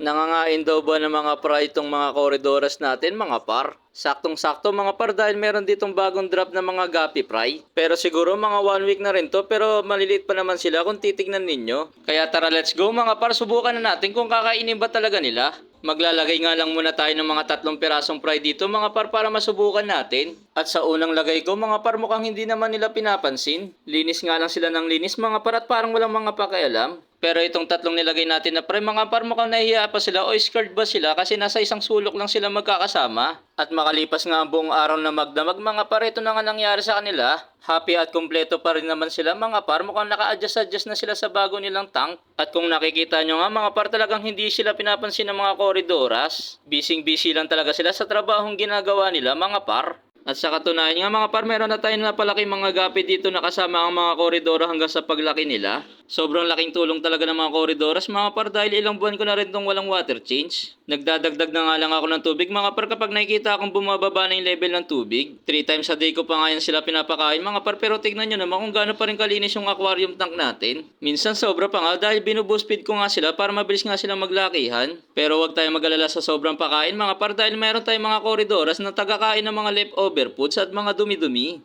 Nangangain daw ba ng mga par itong mga koridoras natin mga par? Saktong-sakto mga par dahil meron ditong bagong drop na mga Gapi Fry. Pero siguro mga 1 week na rin to pero maliliit pa naman sila kung titignan ninyo. Kaya tara let's go mga par, subukan na natin kung kakainin ba talaga nila. Maglalagay nga lang muna tayo ng mga 3 pirasong fry dito mga par para masubukan natin. At sa unang lagay ko mga par mukhang hindi naman nila pinapansin. Linis nga lang sila ng linis mga par at parang walang mga pakialam. Pero itong 3 nilagay natin na pre mga par mukhang nahihiya pa sila o scared ba sila kasi nasa isang sulok lang sila magkakasama. At makalipas nga ang buong araw na magdamag mga par, ito na nga nangyari sa kanila. Happy at kumpleto pa rin naman sila mga par, mukhang naka-adjust na sila sa bago nilang tank. At kung nakikita nyo nga mga par, talagang hindi sila pinapansin ng mga koridoras. Busy lang talaga sila sa trabahong ginagawa nila mga par. At sa katunayan nga mga par, meron na tayong napalaki mga gapi dito na kasama ang mga koridoro hanggang sa paglaki nila. Sobrang laking tulong talaga ng mga koridoras mga par dahil ilang buwan ko na rin itong walang water change. Nagdadagdag na nga lang ako ng tubig mga par kapag nakikita akong bumababa na yung level ng tubig. 3 times a day ko pa nga yan sila pinapakain mga par, pero tignan nyo naman kung gaano pa rin kalinis yung aquarium tank natin. Minsan sobra pa nga dahil binuboost feed ko nga sila para mabilis nga silang maglakihan. Pero wag tayong mag-alala sa sobrang pakain mga par dahil meron tayong mga koridoras na tagakain ng mga leftover foods at mga dumi-dumi.